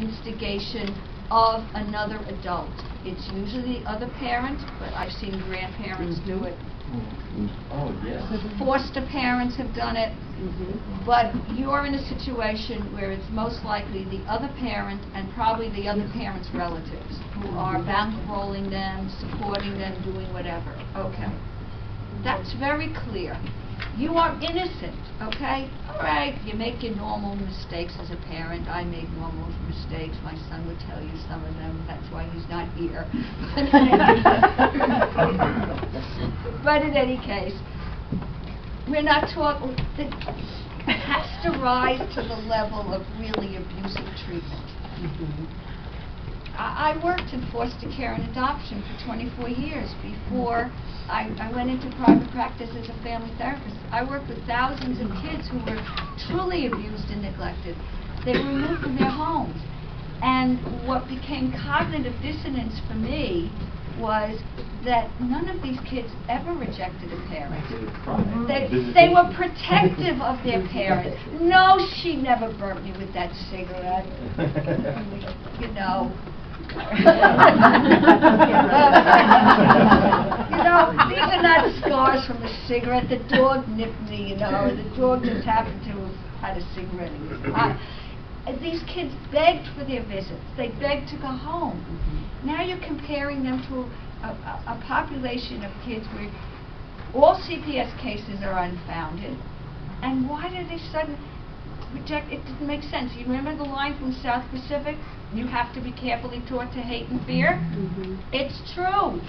instigation of another adult. It's usually the other parent, but I've seen grandparents do it. Oh, yes. Foster parents have done it. But you're in a situation where it's most likely the other parent and probably the other parent's relatives who are bankrolling them, supporting them, doing whatever. Okay. That's very clear. You are innocent, okay? All right, you make your normal mistakes as a parent. I make normal mistakes. My son would tell you some of them. That's why he's not here. But in any case, we're not talking, it has to rise to the level of really abusive treatment. I worked in foster care and adoption for 24 years before I went into private practice as a family therapist. I worked with thousands of kids who were truly abused and neglected. They were removed from their homes. And what became cognitive dissonance for me was that none of these kids ever rejected a parent. They were protective of their parent. No, she never burnt me with that cigarette. You know. You know, these are not scars from a cigarette. The dog nipped me, you know. The dog just happened to have had a cigarette in his eye. These kids begged for their visits. They begged to go home. Now you're comparing them to a population of kids where all CPS cases are unfounded. And why did they suddenly reject? It didn't make sense. You remember the line from South Pacific? You have to be carefully taught to hate and fear. It's true.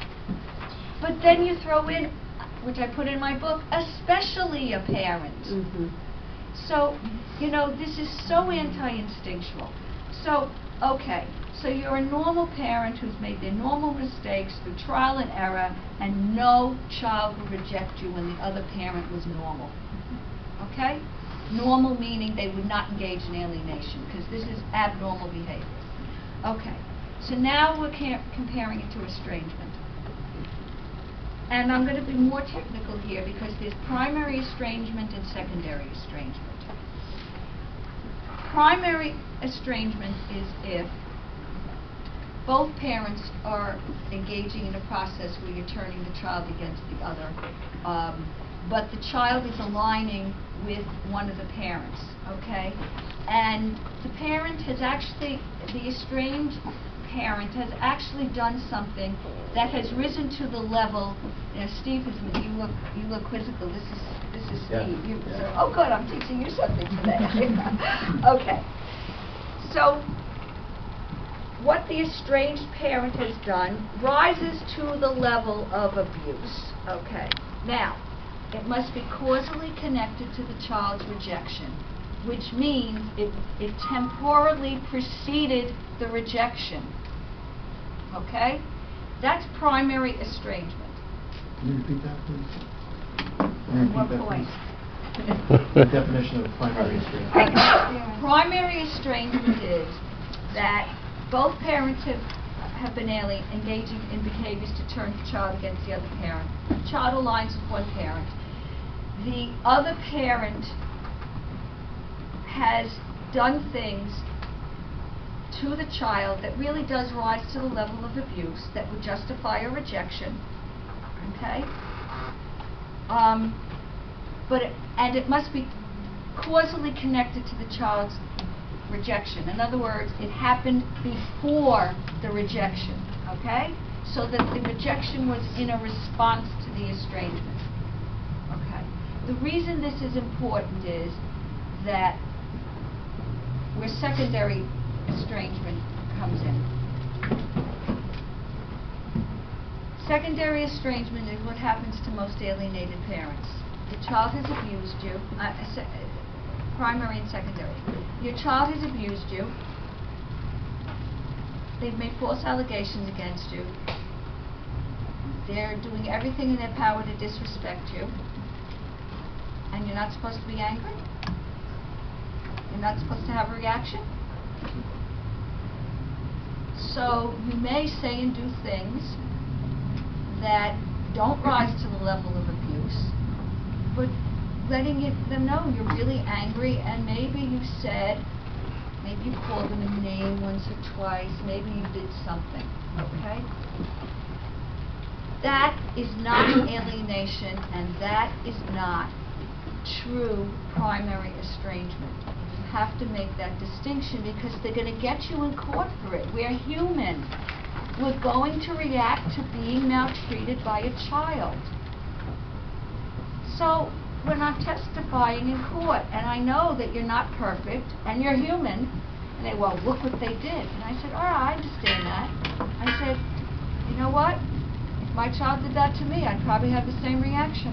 But then you throw in, which I put in my book, especially a parent. So, you know, this is so anti-instinctual. So, okay, so you're a normal parent who's made their normal mistakes through trial and error, and no child will reject you when the other parent was normal. Okay? Normal meaning they would not engage in alienation, because this is abnormal behavior. Okay, so now we're comparing it to estrangement. And I'm going to be more technical here because there's primary estrangement and secondary estrangement. Primary estrangement is if both parents are engaging in a process where you're turning the child against the other, but the child is aligning with one of the parents, okay? And the parent has actually, the estranged parent has actually done something that has risen to the level. You know, Steve, you look quizzical. This is Steve. Yeah. So, oh, good, I'm teaching you something today. Okay. So, what the estranged parent has done rises to the level of abuse. Okay. Now, it must be causally connected to the child's rejection, which means it temporally preceded the rejection. Okay? That's primary estrangement. Can you repeat that, please? What point? The definition of primary estrangement. Primary estrangement is that both parents have been engaging in behaviors to turn the child against the other parent. The child aligns with one parent. The other parent has done things to the child that really does rise to the level of abuse that would justify a rejection, okay? And it must be causally connected to the child's rejection. In other words, it happened before the rejection, okay? So that the rejection was in a response to the estrangement, okay? The reason this is important is that where secondary estrangement comes in. Secondary estrangement is what happens to most alienated parents. The child has abused you, primary and secondary. Your child has abused you. They've made false allegations against you. They're doing everything in their power to disrespect you. And you're not supposed to be angry? You're not supposed to have a reaction? So you may say and do things that don't rise to the level of abuse, but letting them know you're really angry, and maybe you called them a name one once or twice, maybe you did something, okay? That is not alienation, and that is not true primary estrangement. You have to make that distinction because they're going to get you in court for it. We're human. We're going to react to being maltreated by a child. So we're not testifying in court, and I know that you're not perfect, and you're human. And they, well, look what they did. And I said, all right, I understand that. I said, you know what? If my child did that to me, I'd probably have the same reaction.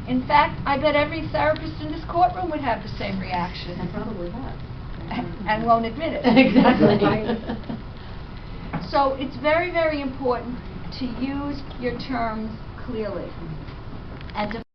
In fact, I bet every therapist in this courtroom would have the same reaction. And probably have. And won't admit it. Exactly. So it's very, very important to use your terms clearly and to